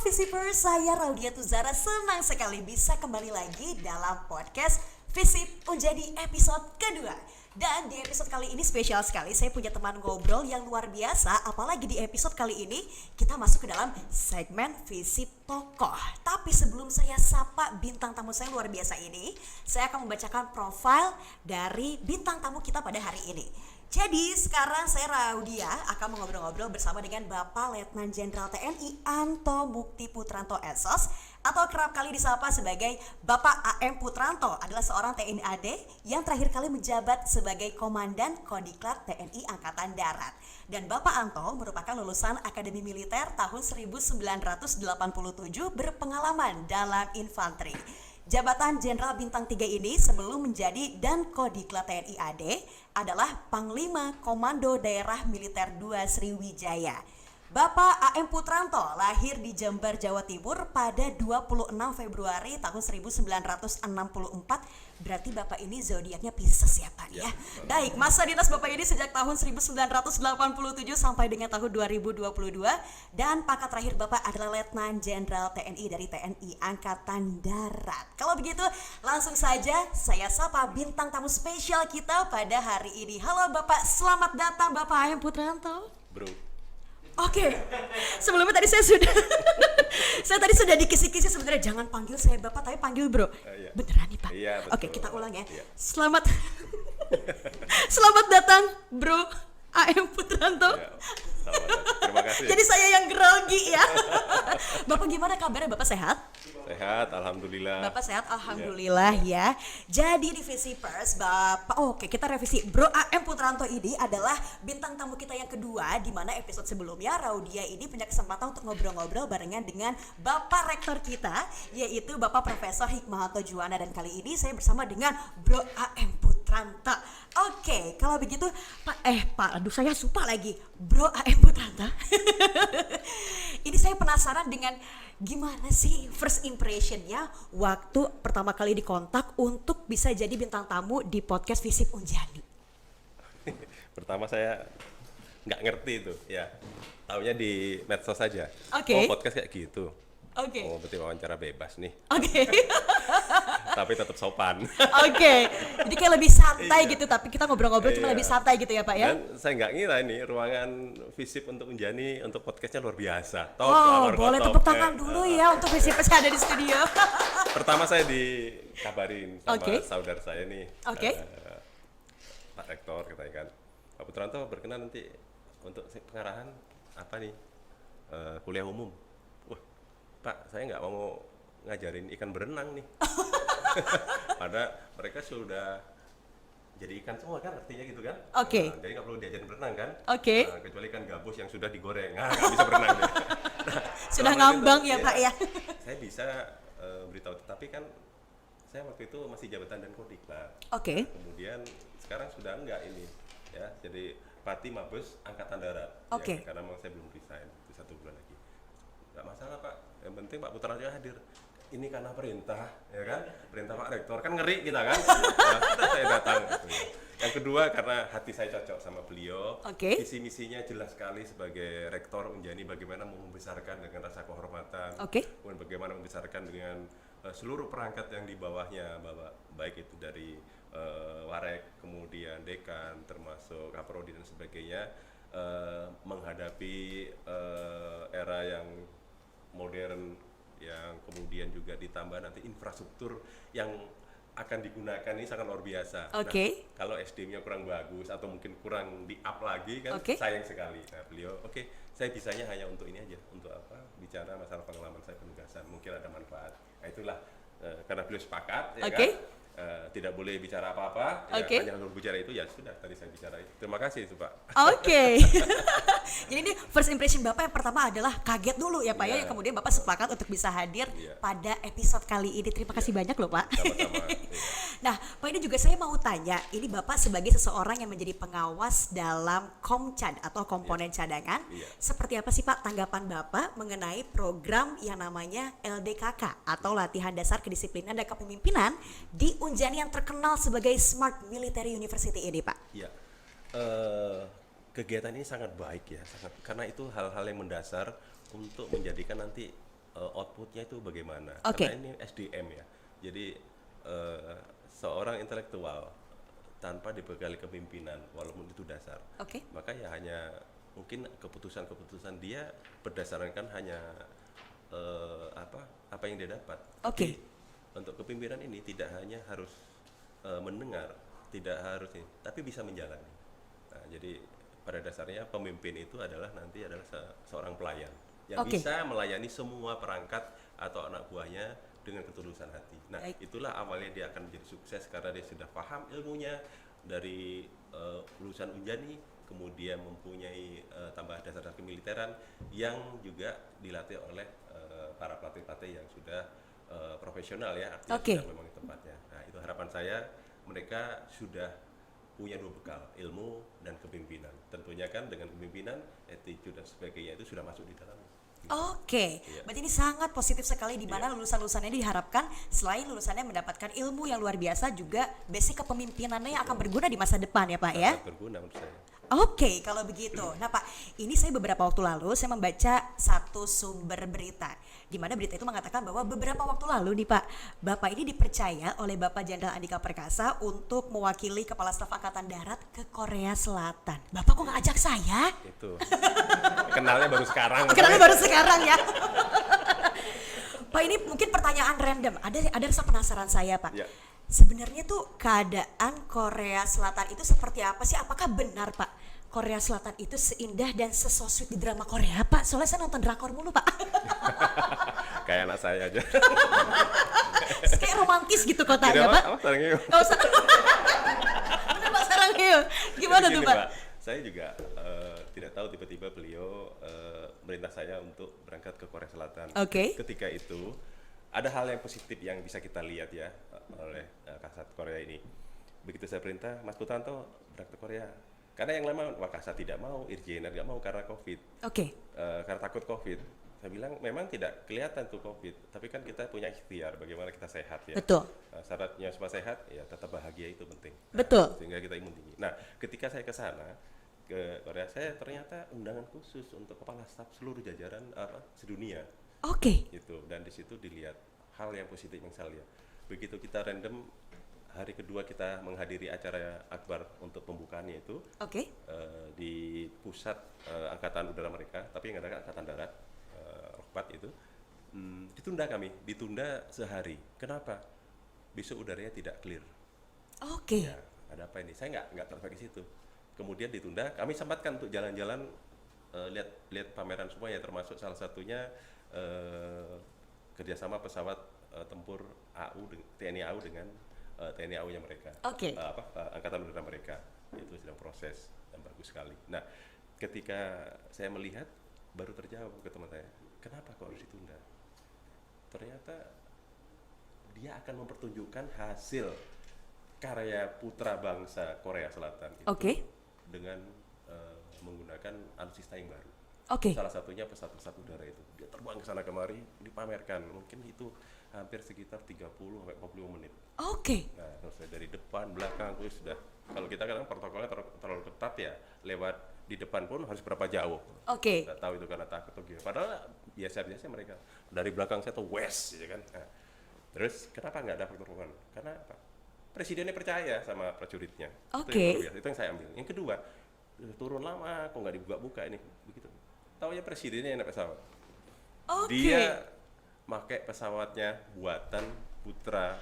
Visipers, saya Raudia Tuzara senang sekali bisa kembali lagi dalam podcast Visip Unjani episode kedua. Dan di episode kali ini spesial sekali, saya punya teman ngobrol yang luar biasa. Apalagi di episode kali ini kita masuk ke dalam segmen Visip Tokoh. Tapi sebelum saya sapa bintang tamu saya luar biasa ini, saya akan membacakan profil dari bintang tamu kita pada hari ini. Jadi sekarang saya Raudia akan mengobrol-ngobrol bersama dengan Bapak Letnan Jenderal TNI Anto Mukti Putranto SOS atau kerap kali disapa sebagai Bapak AM Putranto, adalah seorang TNI AD yang terakhir kali menjabat sebagai Komandan Kodiklat TNI Angkatan Darat. Dan Bapak Anto merupakan lulusan Akademi Militer tahun 1987 berpengalaman dalam infanteri. Jabatan Jenderal Bintang 3 ini sebelum menjadi Dankodiklat TNI AD adalah Panglima Komando Daerah Militer 2 Sriwijaya. Bapak AM Putranto lahir di Jember, Jawa Timur pada 26 Februari tahun 1964. Berarti Bapak ini zodiaknya Pisces ya Pak ya. Baik, masa dinas Bapak ini sejak tahun 1987 sampai dengan tahun 2022. Dan pangkat terakhir Bapak adalah Letnan Jenderal TNI dari TNI Angkatan Darat. Kalau begitu langsung saja saya sapa bintang tamu spesial kita pada hari ini. Halo Bapak, selamat datang Bapak AM Putranto. Bro. Oke, sebelumnya tadi saya sudah dikisi-kisi sebenarnya, jangan panggil saya Bapak tapi panggil Bro. Iya. Beneran nih Pak? Iya, betul. Oke, kita ulang ya. Iya. Selamat datang Bro AM Putranto. Ya, terima kasih. Jadi saya yang grogi ya. Bapak gimana kabarnya? Bapak sehat? Sehat, alhamdulillah. Bapak sehat, alhamdulillah ya. Jadi di Visipers, Bapak, oke kita revisi. Bro AM Putranto ini adalah bintang tamu kita yang kedua, di mana episode sebelumnya Raudia ini punya kesempatan untuk ngobrol-ngobrol barengan dengan Bapak Rektor kita, yaitu Bapak Profesor Hikmahanto Juwana. Dan kali ini saya bersama dengan Bro AM Putranto. Oke, kalau begitu Pak, aduh saya lupa lagi. Bro AM Putranto. Ini saya penasaran dengan gimana sih first impression-nya waktu pertama kali dikontak untuk bisa jadi bintang tamu di podcast Visip Unjani? Pertama saya nggak ngerti itu, ya. Taunya di medsos saja. Oke. Oh, podcast kayak gitu. Oke. Oh, berarti wawancara bebas nih. Oke. Tapi tetap sopan. Oke. Jadi kayak lebih santai Iya. gitu, tapi kita ngobrol-ngobrol cuma Iya. lebih santai gitu ya Pak ya? Dan saya nggak ngira ini ruangan Visip untuk Unjani untuk podcastnya luar biasa. Top, Oh, power, boleh top. tepuk tangan dulu ya untuk Visipers yang ada di studio. Pertama saya dikabarin sama Oke. saudara saya nih. Oke. Pak Rektor katanya kan, Pak Putranto berkenan nanti untuk pengarahan apa nih, kuliah umum. Wah Pak, saya nggak mau ngajarin ikan berenang nih. Padahal mereka sudah jadi ikan semua kan, artinya gitu kan. Oke. Jadi nggak perlu diajarin berenang kan. Oke. Kecuali ikan gabus yang sudah digoreng, nggak bisa berenang deh. Sudah Selama ngambang itu, ya Pak ya? Saya bisa beritahu, tapi kan saya waktu itu masih jabatan dan kodiklat. Oke. Kemudian sekarang sudah enggak ini ya, jadi Pati Mabes Angkatan Darat. Oke. Ya, karena memang saya belum resign, itu 1 bulan lagi. Enggak masalah Pak, yang penting Pak Putranto hadir. Ini karena perintah, ya kan? Perintah Pak Rektor, kan ngeri kita kan? Nah, sudah saya datang. Yang kedua karena hati saya cocok sama beliau. Oke. Visi misinya jelas sekali sebagai Rektor Unjani, bagaimana membesarkan dengan rasa kehormatan. Oke. Kemudian bagaimana membesarkan dengan seluruh perangkat yang di bawahnya, baik itu dari Warek, kemudian Dekan, termasuk Kaprodi dan sebagainya, menghadapi era yang modern, yang kemudian juga ditambah nanti infrastruktur yang akan digunakan ini sangat luar biasa. Oke. Nah, kalau SDM-nya kurang bagus atau mungkin kurang di-up lagi kan, Oke. sayang sekali. Nah beliau, saya bisanya hanya untuk ini aja, untuk apa? Bicara masalah pengalaman saya penugasan, mungkin ada manfaat. Nah itulah, karena beliau sepakat, ya Oke. kan? Tidak boleh bicara apa-apa, Oke. ya, hanya harus bicara itu, ya sudah, tadi saya bicara itu. Terima kasih itu Pak. Oke. Jadi ini first impression Bapak yang pertama adalah kaget dulu ya Pak ya, Iya. yang kemudian Bapak sepakat untuk bisa hadir Iya. pada episode kali ini. Terima kasih banyak loh Pak. Sama-sama. Iya. Nah Pak, ini juga saya mau tanya, ini Bapak sebagai seseorang yang menjadi pengawas dalam Komcad atau komponen cadangan, Iya. seperti apa sih Pak tanggapan Bapak mengenai program yang namanya LDKK atau Latihan Dasar Kedisiplinan dan Kepemimpinan di Unjani yang terkenal sebagai Smart Military University ini Pak? Ya, kegiatan ini sangat baik ya, karena itu hal-hal yang mendasar untuk menjadikan nanti outputnya itu bagaimana. Oke. Karena ini SDM ya. Jadi seorang intelektual tanpa dibekali kepemimpinan, walaupun itu dasar, Oke. maka ya hanya mungkin keputusan-keputusan dia berdasarkan hanya apa yang dia dapat. Oke. Tapi untuk kepemimpinan ini tidak hanya harus mendengar, tidak harus ini, tapi bisa menjalani. Nah, jadi pada dasarnya pemimpin itu adalah nanti adalah seorang pelayan yang Oke. bisa melayani semua perangkat atau anak buahnya dengan ketulusan hati. Nah, Baik. itulah awalnya dia akan menjadi sukses karena dia sudah paham ilmunya dari lulusan Unjani, kemudian mempunyai tambahan dasar kemiliteran yang juga dilatih oleh para pelatih-pelatih yang sudah profesional ya, artinya Oke. sudah memang di tempatnya. Nah, itu harapan saya mereka sudah punya dua bekal, ilmu dan kepemimpinan. Tentunya kan dengan kepemimpinan, attitude dan sebagainya itu sudah masuk di dalamnya. Oke, Iya. berarti ini sangat positif sekali di mana lulusan-lulusannya diharapkan selain lulusannya mendapatkan ilmu yang luar biasa juga basic kepemimpinannya yang akan berguna di masa depan ya Pak ya. Sangat berguna menurut saya. Oke, kalau begitu. Nah Pak, ini saya beberapa waktu lalu saya membaca satu sumber berita di mana berita itu mengatakan bahwa beberapa waktu lalu nih Pak, Bapak ini dipercaya oleh Bapak Jenderal Andika Perkasa untuk mewakili Kepala Staf Angkatan Darat ke Korea Selatan. Bapak kok nggak ajak saya? Itu. Kenalnya baru sekarang. Kenapa baru sekarang ya? Pak, ini mungkin pertanyaan random. Ada rasa penasaran saya Pak. Ya. Sebenarnya tuh keadaan Korea Selatan itu seperti apa sih? Apakah benar Pak Korea Selatan itu seindah dan se-so-sweet di drama Korea Pak? Soalnya saya nonton drakor mulu Pak. Kayak anak saya aja. Kayak romantis gitu kotanya Tidak, Pak. apa, sarang yuk. Nggak usah. Bener Pak Sarangheyo. Gimana Jadi tuh gini, Pak? Saya juga tidak tahu tiba-tiba beliau merintah saya untuk berangkat ke Korea Selatan. Oke. Ketika itu ada hal yang positif yang bisa kita lihat ya oleh Kasat Korea ini. Begitu saya perintah, Mas Putranto berangkat ke Korea. Karena yang lama Wakasa tidak mau, Irjen tidak mau karena COVID. Oke. Karena takut COVID. Saya bilang memang tidak kelihatan tuh COVID, tapi kan kita punya ikhtiar bagaimana kita sehat ya. Betul. Syaratnya supaya sehat ya tetap bahagia itu penting. Betul. Sehingga kita imun tinggi. Nah, ketika saya ke sana ke Korea, saya ternyata undangan khusus untuk kepala staf seluruh jajaran sedunia Oke. gitu. Dan di situ dilihat hal yang positif yang saya lihat. Begitu kita random hari kedua kita menghadiri acara akbar untuk pembukaannya itu Oke. di pusat angkatan udara mereka, tapi yang ada angkatan darat Rokbat itu ditunda sehari. Kenapa? Besok udaranya tidak clear. Oke. Ya, ada apa ini? Saya nggak terpakai di situ. Kemudian ditunda. Kami sempatkan untuk jalan-jalan lihat pameran semua ya, termasuk salah satunya kerjasama pesawat tempur TNI AU dengan TNI AU-nya mereka. Oke. Angkatan udara mereka itu sedang proses dan bagus sekali. Nah, ketika saya melihat baru terjawab ke teman saya, kenapa kok harus ditunda? Ternyata dia akan mempertunjukkan hasil karya putra bangsa Korea Selatan itu Oke. dengan menggunakan alutsista yang baru. Oke. Salah satunya pesawat udara itu. Dia terbang ke sana kemari, dipamerkan. Mungkin itu hampir sekitar 30 sampai 40 menit. Oke. Nah, selesai dari depan, belakang, terus sudah. Kalau kita kan protokolnya terlalu ketat ya, lewat di depan pun harus berapa jauh. Oke. Nggak tahu itu karena takut atau gimana. Padahal biasa-biasa mereka. Dari belakang saya tuh west, ya kan. Nah, terus kenapa nggak ada pertemuan? Karena apa? Presidennya percaya sama prajuritnya. Itu Oke. yang luar biasa. Itu yang saya ambil. Yang kedua, turun lama, kok nggak dibuka-buka ini, begitu. Taunya presidennya yang naik pesawat. Oke. Dia pakai pesawatnya buatan putra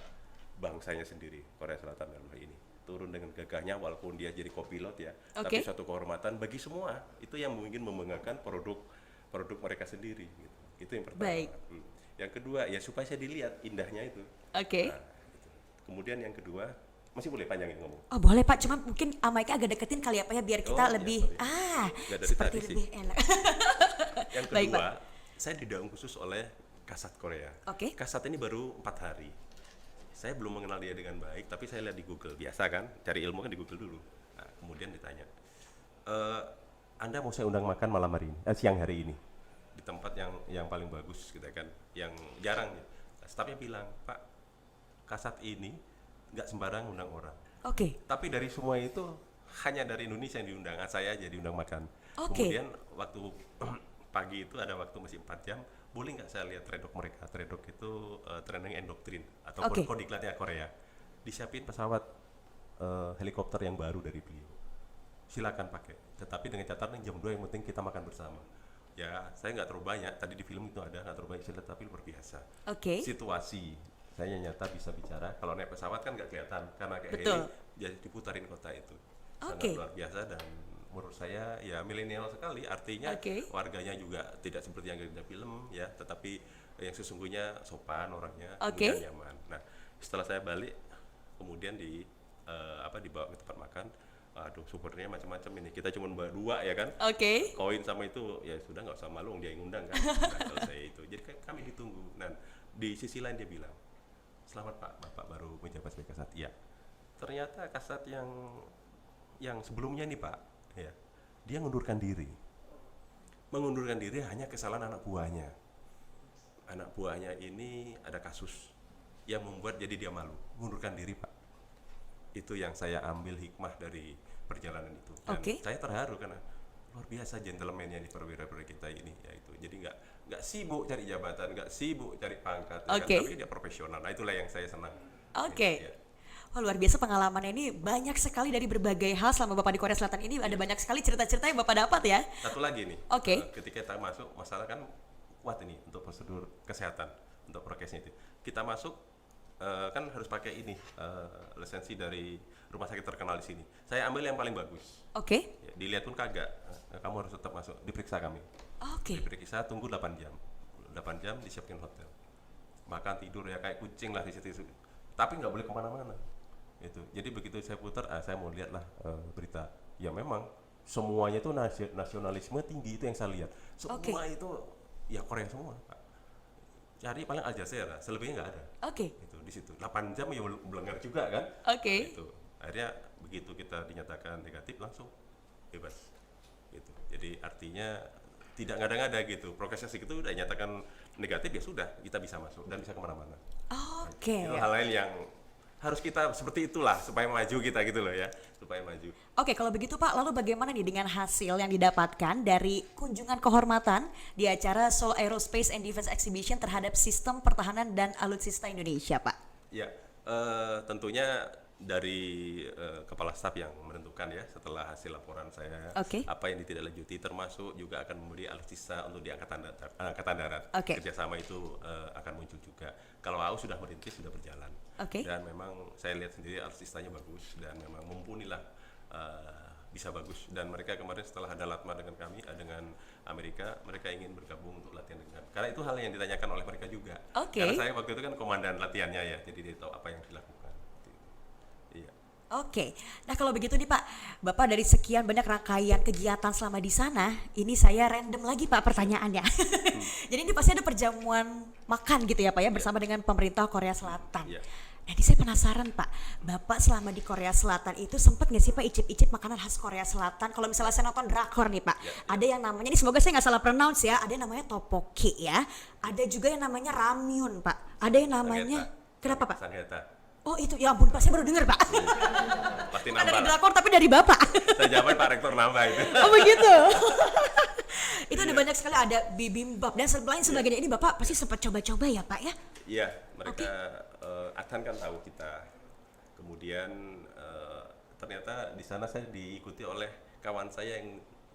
bangsanya sendiri, Korea Selatan dalam hal ini. Turun dengan gagahnya walaupun dia jadi kopilot ya, tapi Oke. suatu kehormatan bagi semua. Itu yang mungkin membanggakan produk mereka sendiri gitu. Itu yang pertama. Baik. Yang kedua ya supaya saya dilihat indahnya itu. Oke. Nah, gitu. Kemudian yang kedua, masih boleh panjangin ngomong. Oh boleh Pak, cuma mungkin mic-nya agak deketin kali ya Pak ya biar kita Oh, iya, lebih sorry. Nggak dari seperti tadi sih. lebih enak. Yang Baik, kedua, saya didukung khusus oleh Kasat Korea. Oke. Kasat ini baru 4 hari. Saya belum mengenal dia dengan baik, tapi saya lihat di Google. Biasa kan, cari ilmu kan di Google dulu. Nah, kemudian ditanya, Anda mau saya undang makan malam hari ini, siang hari ini, di tempat yang paling bagus, gitu kan, yang jarang. Ya. Stafnya bilang, Pak, Kasat ini nggak sembarang undang orang. Oke. Tapi dari semua itu hanya dari Indonesia yang diundang, saya aja diundang makan. Oke. Kemudian waktu pagi itu ada waktu masih 4 jam boleh nggak saya lihat Tredok mereka. Tredok itu training and doctrine atau Oke. kodiklatnya Korea. Disiapin pesawat helikopter yang baru dari beliau. Silakan pakai, tetapi dengan catatan jam 2 yang penting kita makan bersama. Ya, saya nggak terlalu banyak, tadi di film itu ada nggak terlalu banyak silat, tapi luar biasa. Oke. Situasi, saya nyata bisa bicara, kalau naik pesawat kan nggak kelihatan, karena kayak Betul. heli, dia diputarin kota itu. Sangat Oke. luar biasa dan menurut saya ya milenial sekali, artinya Oke. warganya juga tidak seperti yang di film ya, tetapi yang sesungguhnya sopan orangnya, Oke. kemudian nyaman. Nah, setelah saya balik, kemudian dibawa ke tempat makan. Aduh, supporternya macam-macam ini. Kita cuma berdua ya kan. Oke. Koin sama itu ya sudah nggak usah malu, dia yang ngundang kan. Nah, selesai itu. Jadi kami ditunggu. Nah, di sisi lain dia bilang, "Selamat Pak, Bapak baru menjabat sebagai Kasat." Iya. Ternyata Kasat yang sebelumnya nih Pak, ya. Dia mengundurkan diri. Mengundurkan diri hanya kesalahan anak buahnya. Anak buahnya ini ada kasus yang membuat jadi dia malu. Mengundurkan diri Pak. Itu yang saya ambil hikmah dari perjalanan itu. Dan Oke. saya terharu karena luar biasa gentleman-nya nih perwira-perwira kita ini ya itu. Jadi nggak sibuk cari jabatan, nggak sibuk cari pangkat, ya kan? Oke. Tapi dia profesional. Nah, itulah yang saya senang. Oke. Ya. Wah, luar biasa pengalamannya ini banyak sekali dari berbagai hal selama Bapak di Korea Selatan ini ada banyak sekali cerita-cerita yang Bapak dapat ya. Satu lagi nih. Oke. Ketika kita masuk, masalah kan kuat ini untuk prosedur kesehatan, untuk prokesnya itu. Kita masuk kan harus pakai ini lisensi dari rumah sakit terkenal di sini. Saya ambil yang paling bagus. Oke. Ya, dilihat pun kagak. Kamu harus tetap masuk. Diperiksa kami. Oke. Diperiksa tunggu 8 jam. 8 jam disiapkan hotel. Makan tidur ya kayak kucing lah di situ. Tapi nggak boleh kemana-mana. Itu. Jadi begitu saya putar, saya mau lihat lah berita. Ya memang semuanya itu nasionalisme tinggi itu yang saya lihat. Semua Oke. itu ya Korea semua, Pak. Cari paling Al Jazeera, selebihnya nggak ada. Oke. Itu di situ. 8 jam ya belenggar juga kan. Oke. Itu. Akhirnya begitu kita dinyatakan negatif langsung bebas. Gitu. Jadi artinya tidak ngada-ngada gitu. Prokesnya segitu udah nyatakan negatif ya sudah kita bisa masuk dan bisa kemana-mana. Oke. Itu hal lain yang harus kita seperti itulah supaya maju kita gitu loh ya, supaya maju. Oke, kalau begitu Pak, lalu bagaimana nih dengan hasil yang didapatkan dari kunjungan kehormatan di acara Seoul Aerospace and Defense Exhibition terhadap sistem pertahanan dan alutsista Indonesia, Pak? Ya, tentunya dari kepala staf yang menentukan ya setelah hasil laporan saya Oke. apa yang ditindaklanjuti, termasuk juga akan membeli alutsista untuk di angkatan darat. Oke. Kerjasama itu akan muncul juga. Kalau AU sudah merintis, sudah berjalan. Oke. Dan memang saya lihat sendiri alutsistanya bagus dan memang mumpuni lah, bisa bagus. Dan mereka kemarin setelah ada latma dengan kami, dengan Amerika, mereka ingin bergabung untuk latihan dengan. Karena itu hal yang ditanyakan oleh mereka juga. Oke. Karena saya waktu itu kan komandan latihannya ya, jadi dia tahu apa yang dilakukan. Iya. Oke, nah kalau begitu nih Pak, Bapak dari sekian banyak rangkaian kegiatan selama di sana, ini saya random lagi Pak pertanyaannya. Jadi ini pasti ada perjamuan makan gitu ya Pak ya, bersama dengan pemerintah Korea Selatan. Iya. Nah ini saya penasaran Pak, Bapak selama di Korea Selatan itu sempat nggak sih Pak icip-icip makanan khas Korea Selatan? Kalau misalnya saya nonton drakor nih Pak, ada yang namanya, ini semoga saya nggak salah pronounce ya, ada yang namanya tteokbokki ya, ada juga yang namanya ramyun Pak, ada yang namanya, kenapa Pak? Sangheta. Oh itu, ya ampun Pak, saya baru dengar Pak. Pasti Bukan dari nambah. drakor tapi dari Bapak. Saya jawaban Pak Rektor nambah itu. Oh begitu. Itu ada banyak sekali, ada bibimbap dan lain sebagainya. Ini Bapak pasti sempat coba-coba ya Pak ya? Iya, mereka Adhan kan tahu kita. Kemudian ternyata di sana saya diikuti oleh kawan saya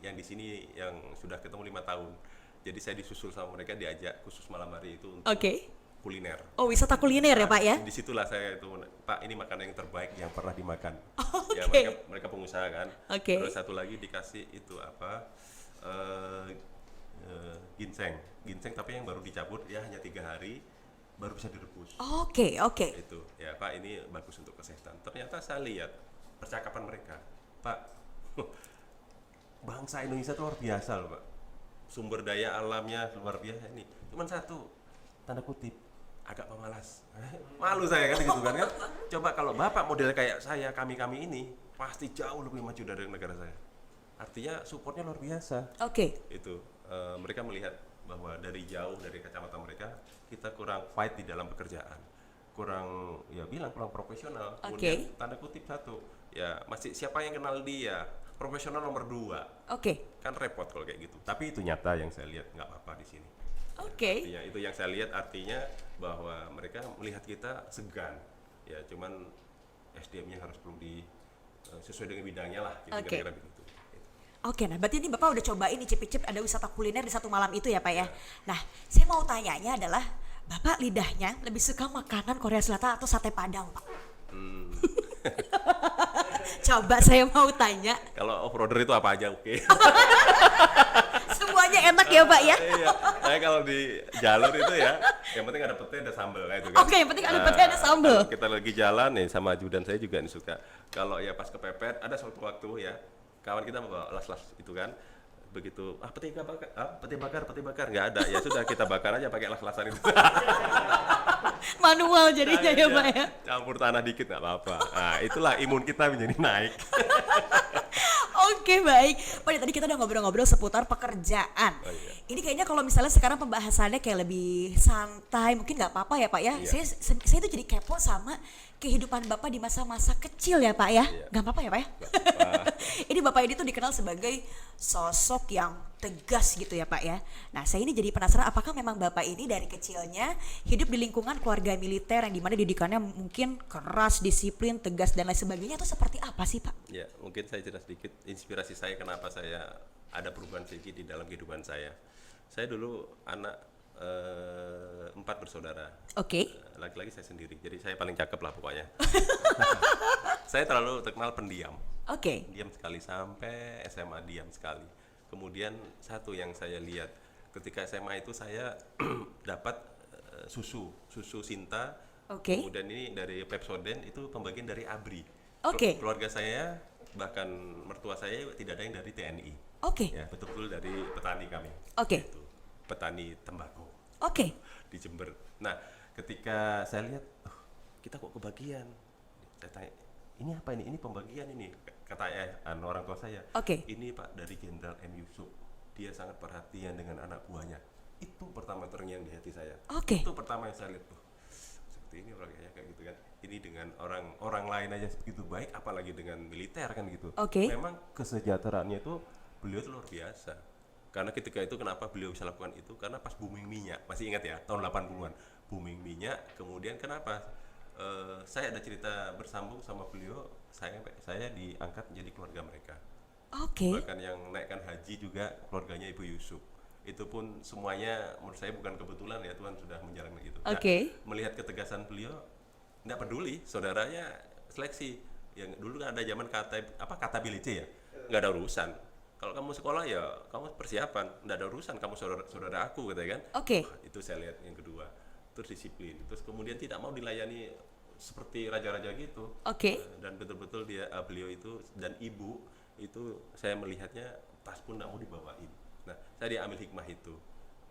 yang di sini yang sudah ketemu 5 tahun. Jadi saya disusul sama mereka, diajak khusus malam hari itu untuk Oke. kuliner. Oh wisata kuliner ya Pak ya? Disitulah saya itu, Pak ini makanan yang terbaik yang pernah dimakan. Oke. Ya mereka pengusaha kan. Oke. Terus satu lagi dikasih itu apa? Ginseng tapi yang baru dicabut ya hanya 3 hari baru bisa direbus. Oke. Itu ya Pak, ini bagus untuk kesehatan. Ternyata saya lihat percakapan mereka, Pak, bangsa Indonesia itu luar biasa loh Pak, sumber daya alamnya luar biasa. Ini cuman satu, tanda kutip, agak pemalas. Malu saya kan gitu kan. Coba kalau Bapak model kayak saya, kami ini pasti jauh lebih maju dari negara saya. Artinya supportnya luar biasa. Oke. Itu mereka melihat bahwa dari jauh, dari kacamata mereka, kita kurang fight di dalam pekerjaan, kurang kurang profesional. Kemudian tanda kutip satu, ya masih siapa yang kenal dia, profesional nomor 2. Oke. Kan repot kalau kayak gitu. Tapi itu nyata yang saya lihat, nggak apa-apa di sini. Oke. Artinya itu yang saya lihat, artinya bahwa mereka melihat kita segan. Ya cuman SDM-nya harus perlu sesuai dengan bidangnya lah, gitu, Oke. kira-kira begitu. Oke, nah berarti ini Bapak udah cobain icip-icip ada wisata kuliner di satu malam itu ya Pak ya? Ya. Nah, saya mau tanyanya adalah, Bapak lidahnya lebih suka makanan Korea Selatan atau sate Padang Pak? Coba saya mau tanya, Kalau off-roader itu apa aja oke. semuanya enak ya Pak ya? Iya, saya kalau di jalur itu ya, yang penting ada pete, ada sambel lah itu kan. Oke, yang penting ada pete, ada sambel. Kalau kita lagi jalan nih sama ajudan saya juga nih suka. Kalau ya pas kepepet, ada suatu waktu ya, kawan kita bawa las-las itu kan, begitu peti bakar nggak ada, ya sudah kita bakar aja pakai las-lasan itu. Manual jadinya ya Iya, Pak ya? campur tanah dikit nggak apa-apa. Nah itulah imun kita menjadi naik. Oke baik, Pak tadi kita udah ngobrol-ngobrol seputar pekerjaan. Oh, iya. Ini kayaknya kalau misalnya sekarang pembahasannya kayak lebih santai, mungkin nggak apa-apa ya Pak ya. Iya. Saya tuh jadi kepo sama kehidupan Bapak di masa-masa kecil ya Pak ya. Iya. Nggak apa-apa ya Pak ya. Nggak apa-apa. Ini Bapak ini tuh dikenal sebagai sosok yang tegas gitu ya Pak ya. Nah saya ini jadi penasaran apakah memang Bapak ini dari kecilnya hidup di lingkungan keluarga militer yang dimana didikannya mungkin keras, disiplin, tegas dan lain sebagainya, itu seperti apa sih Pak? Ya, mungkin saya cerita sedikit inspirasi saya kenapa saya ada perubahan sedikit di dalam kehidupan saya. Saya dulu anak 4 bersaudara. Oke. Laki-laki saya sendiri, jadi saya paling cakep lah pokoknya. Saya terlalu terkenal pendiam. Oke. Diam sekali sampai SMA, diam sekali. Kemudian satu yang saya lihat ketika SMA itu saya dapat susu Sinta. Oke. Kemudian ini dari Pepsodent, itu pembagian dari ABRI. Oke. Keluarga saya bahkan mertua saya tidak ada yang dari TNI. Oke. Ya, betul-betul dari petani kami. Oke. Itu petani tembakau Oke. di Jember. Nah, ketika saya lihat, kita kok kebagian. Saya tanya, ini apa ini? Ini pembagian ini. Katanya orang tua saya. Oke. Ini Pak dari Jenderal M. Yusuf. Dia sangat perhatian dengan anak buahnya. Itu pertama terngiang di hati saya. Oke. Itu pertama yang saya lihat tuh. Seperti ini orangnya kayak gitu kan. Ini dengan orang lain aja begitu baik, apalagi dengan militer kan gitu. Oke. Memang kesejahteraannya itu beliau itu luar biasa. Karena ketika itu kenapa beliau bisa lakukan itu? Karena pas booming minyak, masih ingat ya, tahun 80-an. Booming minyak, kemudian kenapa? Saya ada cerita bersambung sama beliau, saya diangkat menjadi keluarga mereka. Oke. Bahkan yang naikkan haji juga keluarganya Ibu Yusuf. Itu pun semuanya menurut saya bukan kebetulan ya, Tuhan sudah menjalankan itu. Nah, Oke. melihat ketegasan beliau, tidak peduli saudaranya seleksi. Yang dulu kan ada zaman kata bilece ya, nggak ada urusan. Kalau kamu sekolah ya kamu persiapan, nggak ada urusan, kamu saudara aku katanya kan. Oke. Itu saya lihat yang kedua. Terus disiplin, terus kemudian tidak mau dilayani seperti raja-raja gitu. Oke. Dan betul-betul beliau itu dan ibu itu saya melihatnya tas pun tidak mau dibawain. Nah, saya diambil hikmah itu.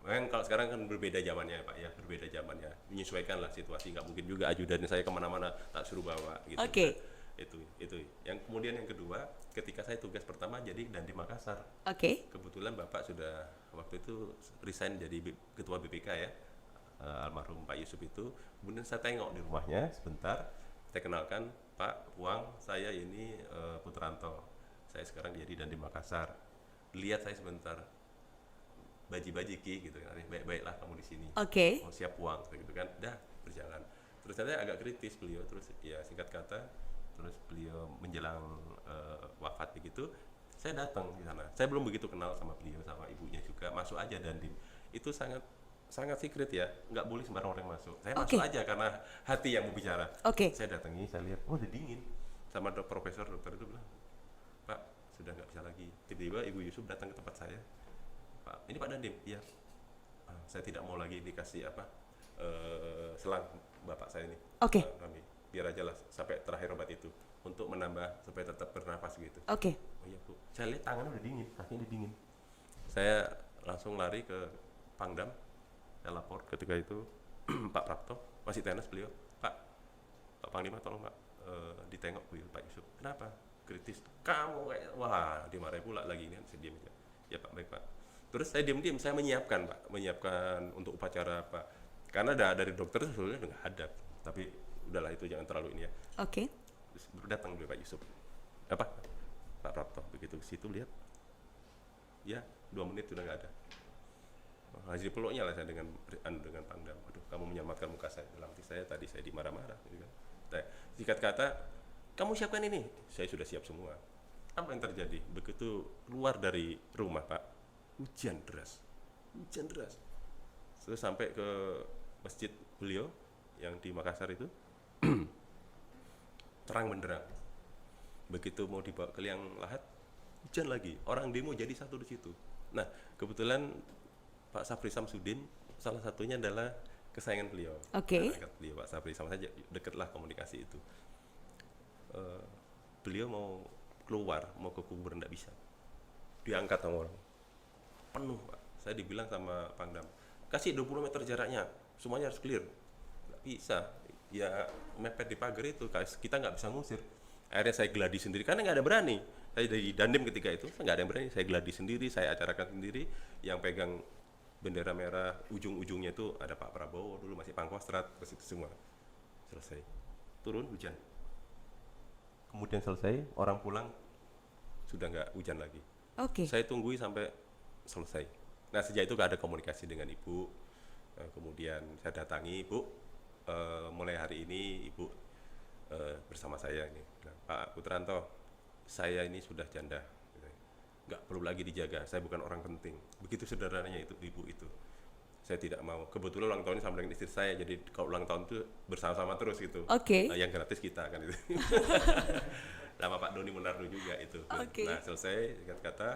Memang kalau sekarang kan berbeda zamannya Pak ya, berbeda zamannya, menyesuaikan lah situasi, nggak mungkin juga ajudan saya kemana-mana tak suruh bawa gitu. Oke. Itu yang kemudian yang kedua, ketika saya tugas pertama jadi dan di Makassar, Oke. kebetulan Bapak sudah waktu itu resign jadi ketua BPK ya, almarhum Pak Yusuf itu. Kemudian saya tengok di rumahnya sebentar, saya kenalkan, Pak Puang, saya ini Putranto, saya sekarang jadi dan di Makassar. Lihat saya sebentar, baji-baji Ki gitu kan, baik-baiklah kamu di sini. Oke. Oh, siap Puang gitu kan, dah berjalan. Terus saya agak kritis beliau, terus ya singkat kata, terus beliau menjelang wafat begitu, saya datang di sana. Saya belum begitu kenal sama beliau, sama ibunya juga, masuk aja dan itu sangat secret ya, nggak boleh sembarang orang masuk. Saya masuk aja karena hati yang mau bicara. Oke. Saya datangi, saya lihat, oh udah dingin. Sama dokter itu bilang, Pak sudah nggak bisa lagi. Tiba-tiba Ibu Yusuf datang ke tempat saya, Pak, ini Pak Dandim, iya. Saya tidak mau lagi dikasih selang bapak saya ini. Oke. Kami biar aja lah sampai terakhir obat itu untuk menambah supaya tetap bernafas gitu. Oke. Oh iya Bu, saya lihat tangannya udah dingin, kakinya udah dingin. Saya langsung lari ke Pangdam, saya lapor ketika itu Pak Prapto, masih tenas beliau, Pak Panglima tolong Pak ditengok Bu Pak Yusuf. Kenapa? Kritis. Kamu kayak, wah dimarahin pula lagi ini, saya diam aja. Ya Pak, baik Pak. Terus saya diam-diam, saya menyiapkan Pak, menyiapkan untuk upacara Pak. Karena dari dokter sebetulnya nggak ada, tapi udahlah itu jangan terlalu ini ya. Oke. Terus datang beliau Pak Yusuf, apa Pak Prapto begitu ke situ lihat, ya 2 menit sudah nggak ada. Hasil peluknya lah saya dengan Pangdam. Aduh, kamu menyelamatkan muka saya. Dalam hati saya tadi saya dimarah-marah. Gitu kan. Singkat kata, kamu siapkan ini. Saya sudah siap semua. Apa yang terjadi? Begitu keluar dari rumah Pak, hujan deras. Terus sampai ke masjid beliau yang di Makassar itu, terang benderang. Begitu mau dibawa ke Liang Lahat, hujan lagi. Orang demo jadi satu di situ. Nah, kebetulan Pak Safri Samsudin salah satunya adalah kesayangan beliau. Oke. Beliau Pak Safri sama saja dekatlah komunikasi itu. Beliau mau keluar, mau ke kuburan tidak bisa. Diangkat sama orang. Penuh Pak. Saya dibilang sama Pangdam, kasih 20 meter jaraknya, semuanya harus clear. Nggak bisa. Ya mepet di pagar itu, kita nggak bisa ngusir. Akhirnya saya geladi sendiri, karena nggak ada berani. Saya dari Dandim ketika itu, nggak ada yang berani. Saya geladi sendiri, saya acarakan sendiri. Yang pegang bendera merah, ujung-ujungnya itu ada Pak Prabowo, dulu masih Pangkostrat, terus itu semua. Selesai. Turun, hujan. Kemudian selesai, orang pulang, sudah nggak hujan lagi. Oke. Saya tungguin sampai selesai. Nah sejak itu gak ada komunikasi dengan Ibu. Kemudian saya datangi Ibu, mulai hari ini Ibu bersama saya ini. Nah, Pak Putranto, saya ini sudah janda, nggak perlu lagi dijaga. Saya bukan orang penting. Begitu sederhananya itu Ibu itu. Saya tidak mau. Kebetulan ulang tahunnya sama dengan istri saya, jadi kalau ulang tahun itu bersama-sama terus gitu. Oke. Yang gratis kita kan itu. Sama Pak Doni Munardo juga itu. Okay. Nah selesai singkat kata,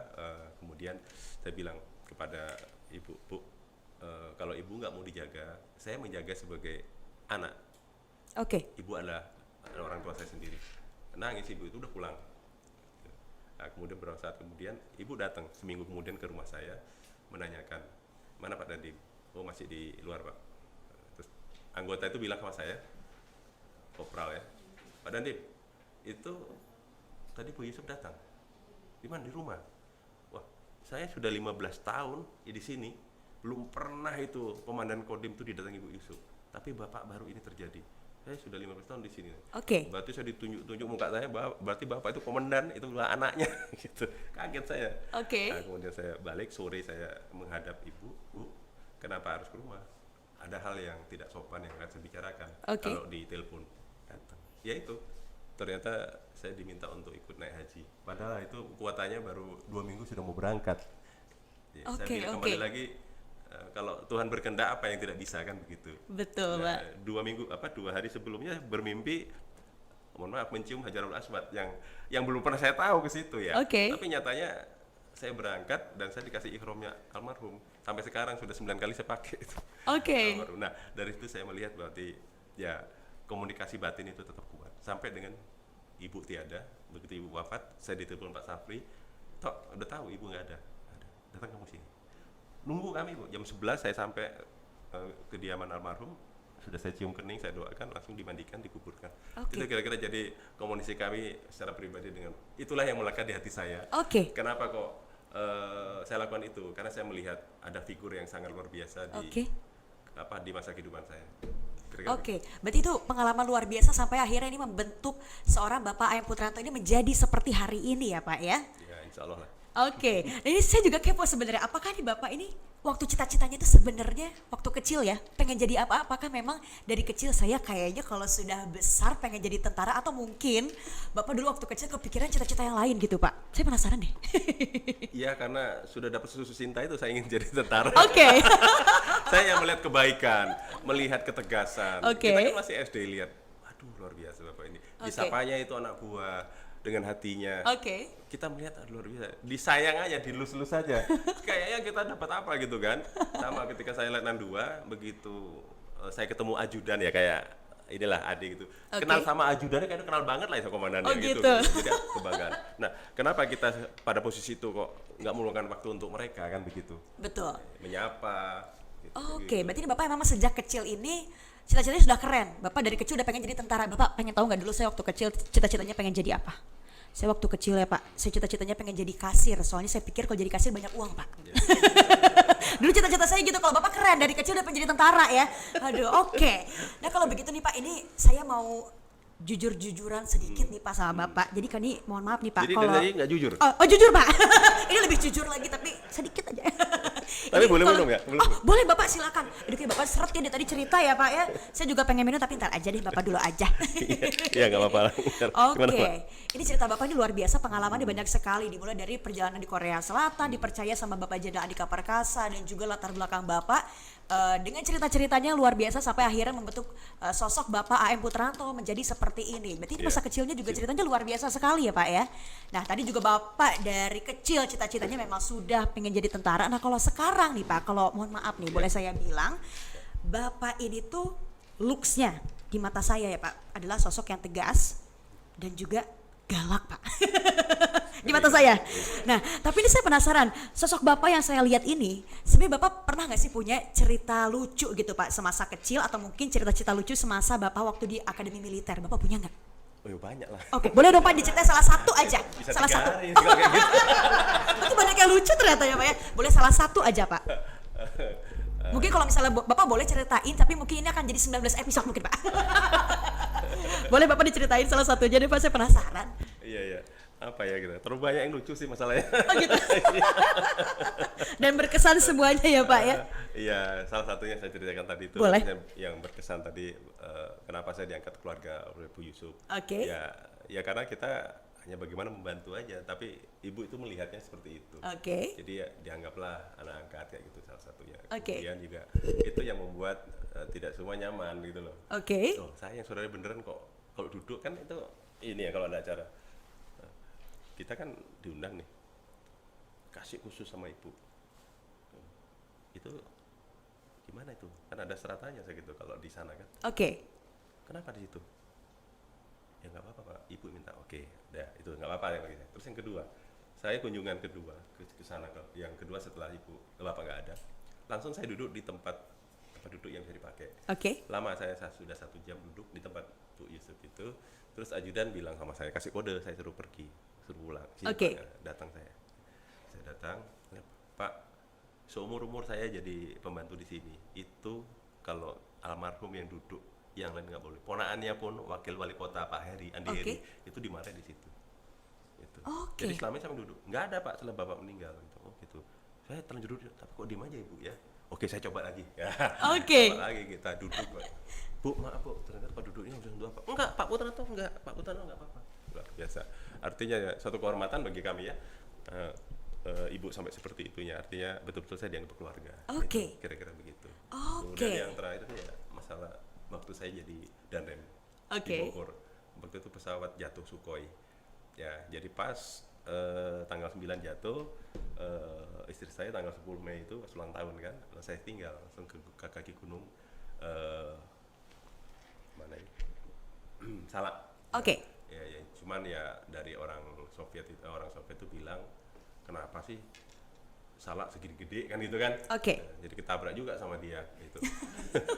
kemudian saya bilang kepada Ibu, Bu, kalau Ibu nggak mau dijaga, saya menjaga sebagai anak. Oke. Ibu adalah orang tua saya sendiri. Nangis Ibu itu udah pulang. Nah, kemudian beberapa saat kemudian Ibu datang seminggu kemudian ke rumah saya menanyakan, mana Pak Dandim? Oh masih di luar Pak. Terus anggota itu bilang sama saya, kopral ya, Pak Dandim, itu tadi Bu Yusuf datang. Di mana? Di rumah. Wah, saya sudah 15 tahun di sini, belum pernah itu komandan Kodim itu didatangi Bu Yusuf. Tapi Bapak baru ini terjadi. Saya sudah 15 tahun di sini. Oke. Berarti saya ditunjuk muka saya, berarti Bapak itu komandan, itu adalah anaknya gitu. Kaget saya. Oke. Nah, kemudian saya balik sore, saya menghadap Ibu, Bu, kenapa harus ke rumah? Ada hal yang tidak sopan yang akan saya bicarakan. Oke. Kalau di telepon datang. Ya itu. Ternyata saya diminta untuk ikut naik haji. Padahal itu kuotanya baru 2 minggu sudah mau berangkat. Ya, saya bilang kembali lagi, kalau Tuhan berkehendak apa yang tidak bisa kan begitu. Betul, Nah, Pak. 2 hari sebelumnya bermimpi, mohon maaf, mencium Hajarul Aswad yang belum pernah saya tahu ke situ ya. Oke. Tapi nyatanya saya berangkat dan saya dikasih ihramnya almarhum. Sampai sekarang sudah 9 kali saya pakai itu. Oke. Nah, dari itu saya melihat berarti ya komunikasi batin itu tetap kuat. Sampai dengan Ibu tiada, begitu Ibu wafat, saya ditelepon Pak Safri, "Tok, udah tahu Ibu nggak ada. Datang kamu sini." Nunggu kami Bu, jam 11 saya sampai kediaman almarhum, sudah saya cium kening, saya doakan, langsung dimandikan, dikuburkan. Oke. Itu kira-kira jadi komunikasi kami secara pribadi dengan, itulah yang melekat di hati saya. Oke. Kenapa kok saya lakukan itu? Karena saya melihat ada figur yang sangat luar biasa di masa kehidupan saya. Oke, berarti itu pengalaman luar biasa sampai akhirnya ini membentuk seorang Bapak Ayam Putranto ini menjadi seperti hari ini ya Pak ya? Ya insya Allah lah. Oke, ini saya juga kepo sebenarnya. Apakah nih Bapak ini waktu cita-citanya itu sebenarnya waktu kecil ya pengen jadi apa? Apakah memang dari kecil saya kayaknya kalau sudah besar pengen jadi tentara, atau mungkin Bapak dulu waktu kecil kepikiran cita-cita yang lain gitu Pak? Saya penasaran deh. Iya, karena sudah dapat susu cinta itu saya ingin jadi tentara. Oke. Saya melihat kebaikan, melihat ketegasan. Oke. Kita kan masih SD lihat, aduh luar biasa Bapak ini. Disapanya itu anak buah dengan hatinya. Oke. Kita melihat luar biasa. Disayang aja, dilus-lus saja. Kayaknya kita dapat apa gitu kan. Sama ketika saya Letnan 2, begitu saya ketemu ajudan ya, kayak inilah adik gitu. Kenal sama ajudannya kayak kenal banget lah itu komandannya gitu. Jadi kebanggaan. Nah, kenapa kita pada posisi itu kok nggak meluangkan waktu untuk mereka kan begitu. Betul. Menyapa. Oke, berarti ini Bapak memang sejak kecil ini cita-citanya sudah keren. Bapak dari kecil udah pengen jadi tentara. Bapak pengen tahu nggak dulu saya waktu kecil cita-citanya pengen jadi apa? Saya waktu kecil ya Pak, saya cita-citanya pengen jadi kasir. Soalnya saya pikir kalau jadi kasir banyak uang Pak. Ya. Dulu cita-cita saya gitu, kalau Bapak keren dari kecil udah pengen jadi tentara ya. Aduh, oke. Nah kalau begitu nih Pak, ini saya mau jujur-jujuran sedikit nih Pak sama Bapak. Jadi kan ini mohon maaf nih Pak. Jadi kalau dari nggak jujur? Oh jujur Pak. Ini lebih jujur lagi tapi sedikit aja. Tapi boleh kalau- minum ya? Boleh. Oh, boleh Bapak silakan. Aduh kayak Bapak seret ya dari tadi cerita ya Pak ya. Saya juga pengen minum tapi ntar aja deh Bapak dulu aja. Iya nggak apa-apa. Gimana, Oke, Pak? ini cerita Bapak ini luar biasa, pengalamannya banyak sekali. Dimulai dari perjalanan di Korea Selatan, dipercaya sama Bapak Jenderal Andika Perkasa, dan juga latar belakang Bapak dengan cerita-ceritanya luar biasa sampai akhirnya membentuk sosok Bapak AM Putranto menjadi seperti ini. Berarti Iya. masa kecilnya juga ceritanya luar biasa sekali ya Pak ya. Nah tadi juga Bapak dari kecil cita-citanya memang sudah pengen jadi tentara. Nah kalau sekarang nih Pak, kalau mohon maaf nih boleh saya bilang, Bapak ini tuh looks-nya di mata saya ya Pak adalah sosok yang tegas dan juga galak Pak di mata saya. Nah tapi ini saya penasaran, sosok Bapak yang saya lihat ini sebenarnya Bapak pernah nggak sih punya cerita lucu gitu Pak semasa kecil, atau mungkin cerita-cerita lucu semasa Bapak waktu di akademi militer, Bapak punya nggak? Oh, ya banyak lah. Oke, boleh dong Pak diceritain salah satu aja. Bisa Salah 3 satu. hari kalau kayak gitu. Itu banyak yang lucu ternyata ya Pak ya. Boleh salah satu aja Pak. Mungkin kalau misalnya Bapak boleh ceritain, tapi mungkin ini akan jadi 19 episode mungkin Pak. Boleh Bapak diceritain salah satu aja deh Pak, saya penasaran. Iya. Apa ya gitu. Terlalu banyak yang lucu sih masalahnya. Oh gitu. Dan berkesan semuanya ya Pak ya. Iya, salah satunya saya ceritakan tadi itu Boleh. yang berkesan tadi, kenapa saya diangkat keluarga oleh Bu Yusuf. Oke. Ya karena kita hanya bagaimana membantu aja, tapi ibu itu melihatnya seperti itu. Oke. Jadi ya dianggaplah anak angkat kayak gitu salah satunya. Oke. Kemudian juga itu yang membuat tidak semua nyaman gitu loh. Oke. Oh, saya yang saudara beneran kok kalau duduk kan itu ini ya kalau ada acara. Kita kan diundang nih. Kasih khusus sama ibu. Itu gimana itu? Kan ada seratanya saya gitu kalau di sana kan. Oke. Kenapa di situ? Ya nggak apa-apa Pak, ibu minta. Oke, udah itu nggak apa-apa ya gitu. Terus yang kedua, saya kunjungan kedua ke sana, yang kedua setelah ibu bapak nggak ada, langsung saya duduk di tempat duduk yang bisa dipakai. Oke. Lama saya sudah 1 jam duduk di tempat Bu Yusuf itu. Terus ajudan bilang sama saya, kasih kode, saya suruh pergi, suruh pulang. Sini, Oke. Pak, ya. Datang saya datang, ya, Pak, seumur-umur saya jadi pembantu di sini. Itu kalau almarhum yang duduk, yang lain nggak boleh. Ponaannya pun wakil wali kota Pak Heri, Andi Oke. Heri, itu dimarahin di situ. Gitu. Oke. Jadi selama ini saya duduk, nggak ada Pak setelah bapak meninggal. Gitu. Oh gitu. Saya terlanjur duduk, tapi kok diem aja ibu ya. Oke, saya coba lagi. Ya. Oke. Coba lagi kita duduk, Pak. Bu, maaf Bu, ternyata Pak duduknya udah dua Pak. Enggak, Pak Putranto enggak. Pak Putranto enggak apa-apa. Luar biasa. Artinya ya, suatu kehormatan bagi kami ya. Ibu sampai seperti itunya. Artinya betul-betul saya dianggap keluarga. Oke. Gitu, kira-kira begitu. Oke. Kemudian yang terakhir ya masalah waktu saya jadi danrem Oke. di Bogor. Waktu itu pesawat jatuh Sukhoi. Ya, jadi pas tanggal 9 jatuh, istri saya tanggal 10 Mei itu pas ulang tahun kan, lalu saya tinggal langsung ke kaki gunung mana ini Salak. Oke. Ya, cuman ya dari orang Soviet itu bilang kenapa sih Salak segini gede kan gitu kan. Oke. Jadi ketabrak juga sama dia gitu.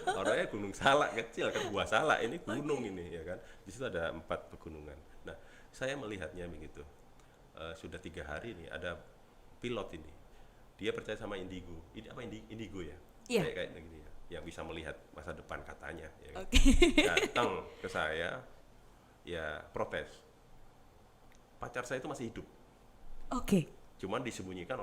Orangnya Gunung Salak kecil kan, buah salak ini gunung ini ya kan. Di situ ada 4 pegunungan. Nah, saya melihatnya begitu. Sudah 3 hari nih ada pilot ini. Dia percaya sama indigo. Ini apa indigo ya? Iya. Kayak gini ya. Yang bisa melihat masa depan katanya ya kan? Oke. Datang ke saya ya protes. Pacar saya itu masih hidup. Oke. Cuman disembunyikan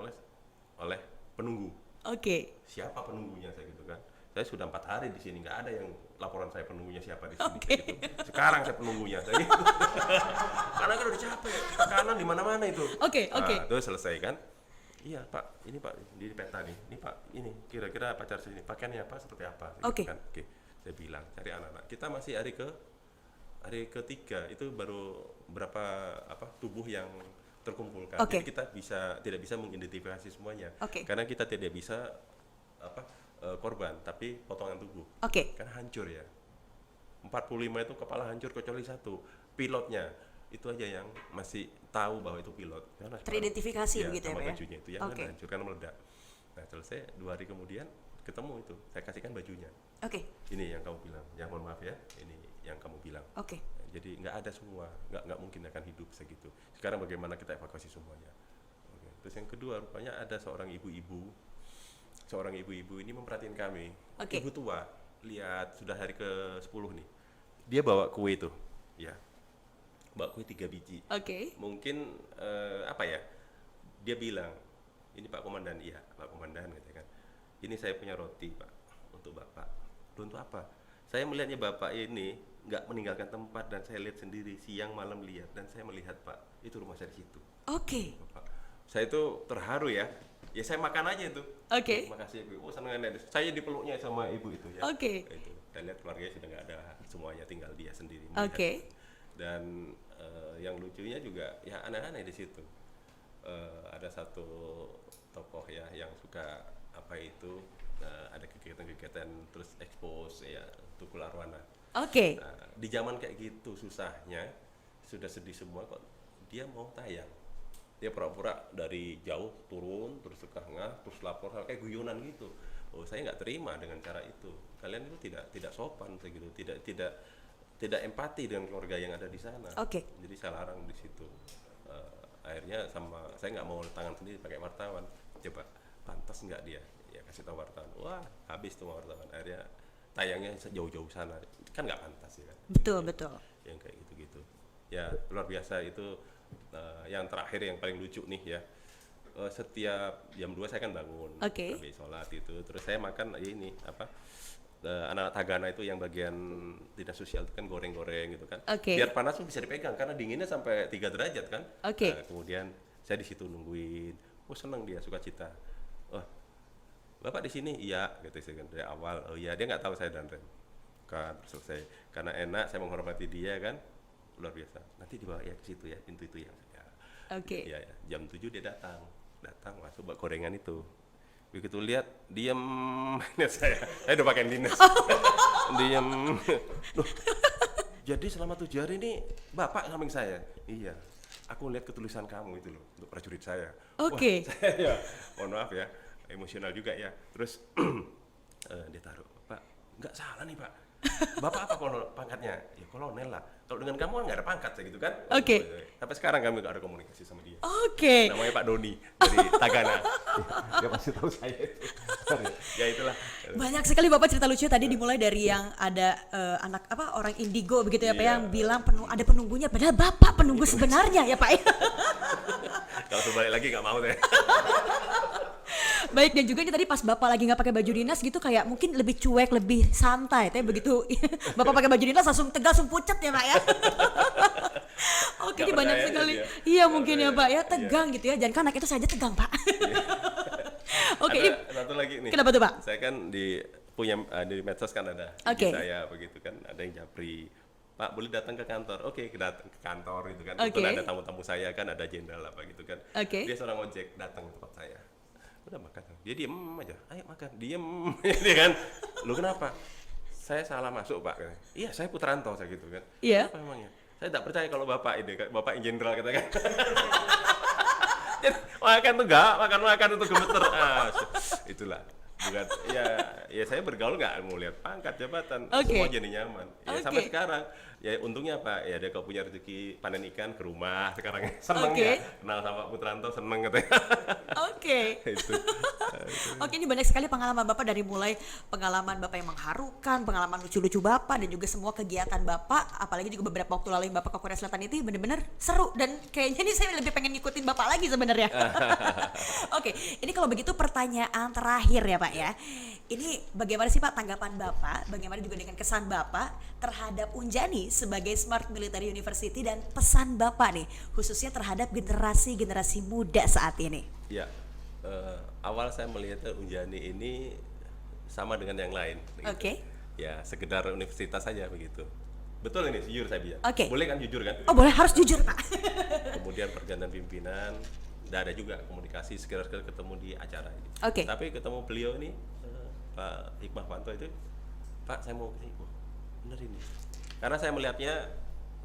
oleh penunggu. Oke. Siapa penunggunya saya gitu kan? Saya sudah 4 hari di sini, nggak ada yang laporan saya penunggunya siapa di sini. Oke. Gitu. Sekarang saya penunggunya saya gitu. Karena kan udah capek, tekanan di mana-mana itu. Oke. Nah, terus selesai kan? Iya Pak, ini Pak di peta nih. Ini Pak, ini kira-kira pacar saya ini pakaiannya apa seperti apa? Gitu Oke. kan? Oke. Saya bilang cari anak-anak. Kita masih hari ketiga itu baru berapa tubuh yang terkumpulkan. Oke. Jadi kita tidak bisa mengidentifikasi semuanya. Oke. Karena kita tidak bisa korban, tapi potongan tubuh. Oke. Kan hancur ya. 45 itu kepala hancur kecuali 1. Pilotnya itu aja yang masih tahu bahwa itu pilot. Karena Teridentifikasi begitu ya, sama Pak ya? bajunya itu yang Oke. kan hancur karena meledak. Nah, selesai 2 hari kemudian ketemu itu. Saya kasihkan bajunya. Oke. Ini yang kamu bilang. Ya mohon maaf ya. Ini yang kamu bilang. Oke. Jadi nggak ada semua, nggak mungkin akan hidup segitu. Sekarang bagaimana kita evakuasi semuanya? Oke. Terus yang kedua rupanya ada seorang ibu-ibu ini memperhatiin kami. Oke. Ibu tua, lihat sudah hari ke-10 nih. Dia bawa kue itu, ya, bawa kue 3 biji. Oke. Mungkin dia bilang, ini Pak Komandan, iya Pak Komandan gitu kan. ini saya punya roti Pak untuk Bapak. Loh, untuk apa? Saya melihatnya Bapak ini nggak meninggalkan tempat, dan saya lihat sendiri siang malam lihat, dan saya melihat Pak itu rumah saya di situ. Oke. Bapak. Saya itu terharu ya. Ya saya makan aja itu. Oke. Terima kasih Ibu. Oh senang nenek. Saya dipeluknya sama ibu itu ya. Oke. Itu. Dan lihat keluarganya sudah nggak ada, semuanya tinggal dia sendiri. Oke. Dan yang lucunya juga ya aneh-aneh di situ. Ada satu tokoh ya yang suka apa itu ada kegiatan-kegiatan terus expose ya Tukul Arwana. Oke. Nah, di zaman kayak gitu susahnya, sudah sedih semua kok dia mau tayang. Dia pura-pura dari jauh turun terus ke tengah terus lapor kayak guyonan gitu. Oh saya nggak terima dengan cara itu. Kalian itu tidak sopan begitu, tidak empati dengan keluarga yang ada di sana. Oke. Jadi saya larang di situ. Akhirnya sama saya nggak mau tangan sendiri pakai wartawan. Coba pantas nggak dia? Ya kasih tahu wartawan. Wah habis tuh wartawan. Akhirnya tayangnya jauh-jauh sana. Kan nggak pantas ya kan? Betul. Yang kayak gitu-gitu. Ya luar biasa itu. Yang terakhir yang paling lucu nih ya, setiap jam 2 saya kan bangun, habis sholat itu, terus saya makan ini apa, anak tagana itu yang bagian dinas sosial itu kan goreng-goreng gitu kan, biar panas pun bisa dipegang karena dinginnya sampai 3 derajat kan. Nah, kemudian saya di situ nungguin, seneng dia sukacita, Bapak di sini, iya gitu sih kan dari awal, oh iya dia nggak tahu saya danren kan, selesai karena enak saya menghormati dia kan. Luar biasa. Nanti dibawa ya ke situ ya, pintu itu ya. Ya, jam 7 dia datang masuk bawa gorengan itu. Begitu lihat, diem saya udah pakai dinas. Diem. Loh, jadi selama 7 hari ini Bapak samping saya? Iya. Aku lihat ketulisan kamu itu loh untuk prajurit saya. Wah, saya ya, mohon maaf ya, emosional juga ya. Terus dia taruh, Pak, nggak salah nih Pak. Bapak apa pangkatnya? Ya kolonel lah. Kalau dengan kamu kan nggak ada pangkat gitu kan? Sampai sekarang kami nggak ada komunikasi sama dia. Namanya Pak Doni dari Tagana. Dia pasti tahu saya itu. Ya itulah. Banyak sekali Bapak cerita lucu tadi, dimulai dari yang ada anak apa orang indigo begitu ya Pak, yang bilang ada penunggunya, padahal Bapak penunggu sebenarnya ya Pak. Kalau balik lagi nggak mau deh. Baik, dan juga ini tadi pas Bapak lagi nggak pakai baju dinas gitu kayak mungkin lebih cuek, lebih santai, tapi begitu Bapak pakai baju dinas langsung tegas, langsung pucet ya Pak ya. Ini banyak sekali. Iya mungkin ya Pak ya, tegang gitu ya. Jangan anak itu saja tegang Pak. Ini satu lagi nih. Kenapa tuh Pak? Saya kan punya di medsos kan ada saya begitu kan, ada yang japri. Pak boleh datang ke kantor? Datang ke kantor gitu kan. Kebetulan ada tamu-tamu saya kan, ada jenderal apa gitu kan. Dia seorang ojek datang ke tempat saya. Udah makan, dia diem aja, ayo makan, diem. Dia kan, lu kenapa? Saya salah masuk Pak. Iya saya Putranto saya gitu kan. Iya. Apa emangnya? Saya tidak percaya kalau Bapak ini, Bapak yang jenderal kata kan. Makan tuh enggak, makan untuk gemeter. Itulah. Bukan, ya saya bergaul nggak mau lihat pangkat jabatan, semua jadi nyaman. Sampai sekarang, ya untungnya apa? Ya dia kalau punya rezeki panen ikan ke rumah sekarang seneng ya, kenal sama Putranto seneng katanya. Ini banyak sekali pengalaman Bapak, dari mulai pengalaman Bapak yang mengharukan, pengalaman lucu-lucu Bapak, dan juga semua kegiatan Bapak, apalagi juga beberapa waktu lalu yang Bapak ke Korea Selatan itu benar-benar seru, dan kayaknya nih saya lebih pengen ngikutin Bapak lagi sebenarnya. Ini kalau begitu pertanyaan terakhir ya Pak ya. Ini bagaimana sih Pak tanggapan Bapak, bagaimana juga dengan kesan Bapak terhadap Unjani sebagai Smart Military University, dan pesan Bapak nih khususnya terhadap generasi muda saat ini? Ya, awal saya melihat Unjani ini sama dengan yang lain. Ya, sekedar universitas saja begitu. Betul ini, jujur saya bilang. Boleh kan jujur kan? Boleh, harus jujur Pak. Kemudian pergantian pimpinan, tidak ada juga komunikasi, sekedar ketemu di acara ini. Tapi ketemu beliau ini, Pak Hikmahanto itu, Pak saya mau kesini, bener ini. Karena saya melihatnya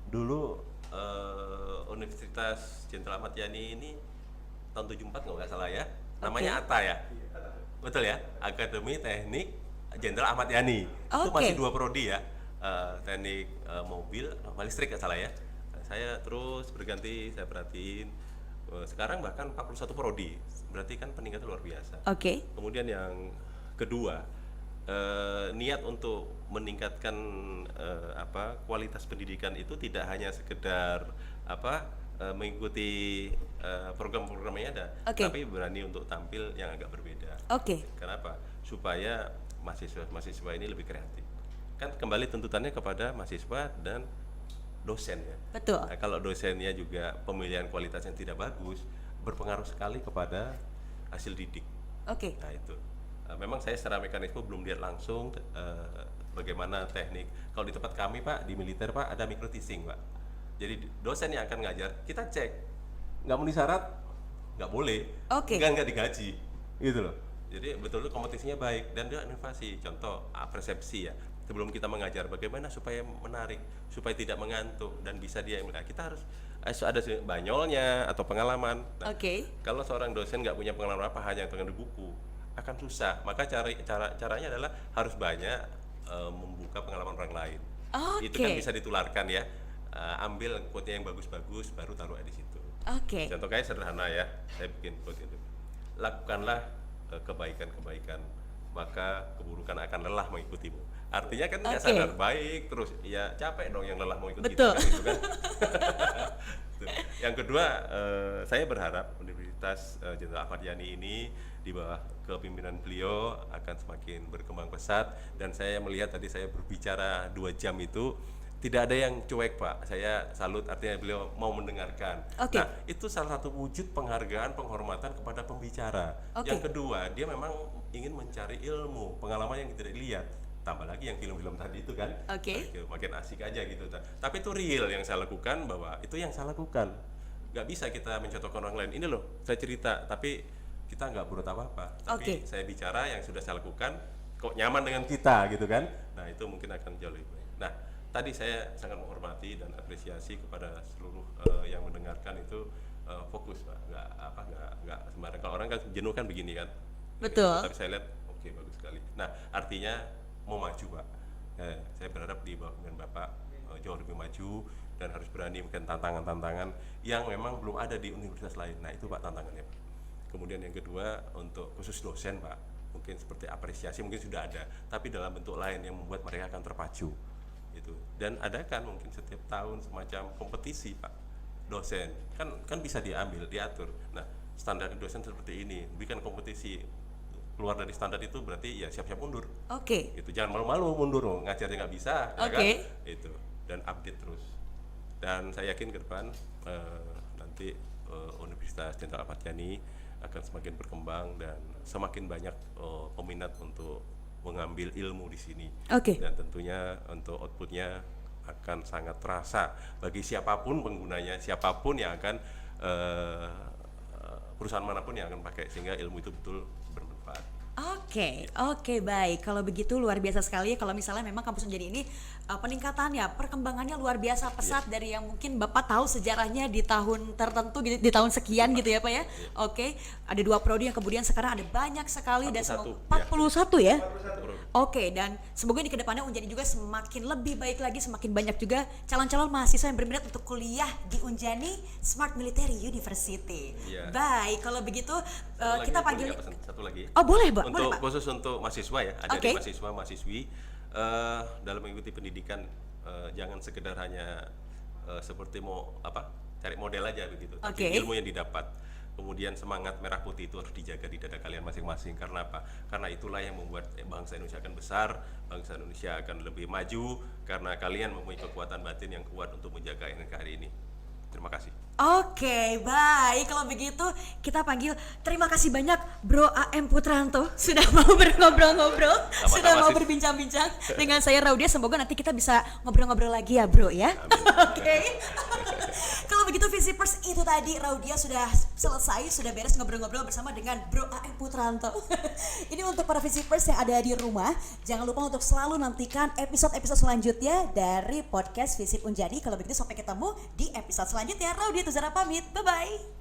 dulu Universitas Jenderal Ahmad Yani ini tahun 74 kalau nggak salah ya, namanya ATA ya, betul ya, Akademi Teknik Jenderal Ahmad Yani. Itu masih 2 prodi ya, teknik mobil, listrik nggak salah ya. Saya terus berganti, saya perhatiin. Sekarang bahkan 41 prodi, berarti kan peningkatan luar biasa. Kemudian yang kedua, niat untuk meningkatkan kualitas pendidikan itu tidak hanya sekedar mengikuti program-programnya ada, tapi berani untuk tampil yang agak berbeda. Kenapa? supaya mahasiswa ini lebih kreatif. Kan kembali tuntutannya kepada mahasiswa dan dosen ya. Betul. Nah, kalau dosennya juga pemilihan kualitas yang tidak bagus, berpengaruh sekali kepada hasil didik. Oke. Nah itu, memang saya secara mekanisme belum lihat langsung bagaimana teknik. Kalau di tempat kami Pak, di militer Pak, ada micro teaching Pak. Jadi dosen yang akan ngajar, kita cek, nggak memenuhi syarat, nggak boleh, Oke. nggak digaji, gitu loh. Jadi betul-betul kompetisinya baik dan dia inovasi. Contoh persepsi ya. Sebelum kita mengajar, bagaimana supaya menarik, supaya tidak mengantuk dan bisa dia kita harus ada banyolnya atau pengalaman. Nah, Oke. kalau seorang dosen nggak punya pengalaman apa hanya dengan di buku, akan susah. Maka caranya adalah harus banyak membuka pengalaman orang lain. Itu kan bisa ditularkan ya. Ambil quote-nya yang bagus-bagus, baru taruh di situ. Oke. Contoh kayak sederhana ya, saya bikin quote itu. Lakukanlah kebaikan-kebaikan, maka keburukan akan lelah mengikutimu. Artinya kan nggak sadar baik terus, ya capek dong yang lelah mengikuti kita, gitu kan. Yang kedua, saya berharap Universitas Jenderal Ahmad Yani ini di bawah kepemimpinan beliau akan semakin berkembang pesat, dan saya melihat tadi saya berbicara 2 jam itu tidak ada yang cuek Pak. Saya salut, artinya beliau mau mendengarkan. Nah itu salah satu wujud penghargaan, penghormatan kepada pembicara. Yang kedua, dia memang ingin mencari ilmu, pengalaman yang tidak dilihat. Tambah lagi yang film-film tadi itu kan, makin asik aja gitu. Tapi itu real yang saya lakukan, bahwa itu yang saya lakukan. Nggak bisa kita mencontohkan orang lain. Ini loh, saya cerita, tapi kita nggak berbuat apa-apa. Tapi saya bicara yang sudah saya lakukan, kok nyaman dengan kita gitu kan. Nah itu mungkin akan jauh lebih baik. Nah tadi saya sangat menghormati dan apresiasi kepada seluruh yang mendengarkan itu fokus Pak, nggak sembarang. Kalau orang kan jenuh kan begini kan. Betul. Tapi saya lihat oke, bagus sekali. Nah artinya mau maju Pak. Saya berharap di bawah dengan Bapak jauh lebih maju dan harus berani mungkin tantangan-tantangan yang memang belum ada di universitas lain. Nah itu Pak tantangannya Pak. Kemudian yang kedua untuk khusus dosen Pak, mungkin seperti apresiasi mungkin sudah ada, tapi dalam bentuk lain yang membuat mereka akan terpacu. Itu, dan adakan mungkin setiap tahun semacam kompetisi Pak dosen, kan bisa diatur. Nah standar dosen seperti ini, bikin kompetisi, keluar dari standar itu berarti ya siap-siap mundur. Itu jangan malu-malu mundur, ngajarnya nggak bisa, ya kan? Itu, dan update terus. Dan saya yakin ke depan nanti Universitas Jenderal Ahmad Yani akan semakin berkembang dan semakin banyak peminat untuk mengambil ilmu di sini. Dan tentunya untuk outputnya akan sangat terasa bagi siapapun penggunanya, siapapun yang akan perusahaan manapun yang akan pakai, sehingga ilmu itu betul bermanfaat. Oke, baik. Kalau begitu luar biasa sekali ya kalau misalnya memang kampus Unjani ini peningkatannya, perkembangannya luar biasa pesat dari yang mungkin Bapak tahu sejarahnya di tahun tertentu, di tahun sekian gitu ya Pak ya. Ada 2 prodi yang kemudian sekarang ada banyak sekali, dan 41 ya. Dan semoga di kedepannya Unjani juga semakin lebih baik lagi, semakin banyak juga calon-calon mahasiswa yang berminat untuk kuliah di Unjani Smart Military University. Baik, kalau begitu kita panggil satu lagi. Boleh Pak. Khusus untuk mahasiswa ya, adik-adik mahasiswa, mahasiswi dalam mengikuti pendidikan, jangan sekedar hanya seperti cari model aja begitu, tapi ilmu yang didapat, kemudian semangat merah putih itu harus dijaga di dada kalian masing-masing. Karena apa? Karena itulah yang membuat bangsa Indonesia akan besar, bangsa Indonesia akan lebih maju, karena kalian mempunyai kekuatan batin yang kuat untuk menjaga NKRI ini. Terima kasih. Baik, kalau begitu kita panggil, terima kasih banyak Bro AM Putranto sudah mau ngobrol-ngobrol, sudah mau berbincang-bincang dengan saya Raudia. Semoga nanti kita bisa ngobrol-ngobrol lagi ya Bro ya. Kalau begitu Visipers, itu tadi Raudia sudah selesai, sudah beres ngobrol-ngobrol bersama dengan Bro AM Putranto. Ini untuk para Visipers yang ada di rumah, jangan lupa untuk selalu nantikan episode-episode selanjutnya dari podcast Visip Unjani. Kalau begitu sampai ketemu di episode selanjutnya. Raudia Tuzara pamit, bye-bye.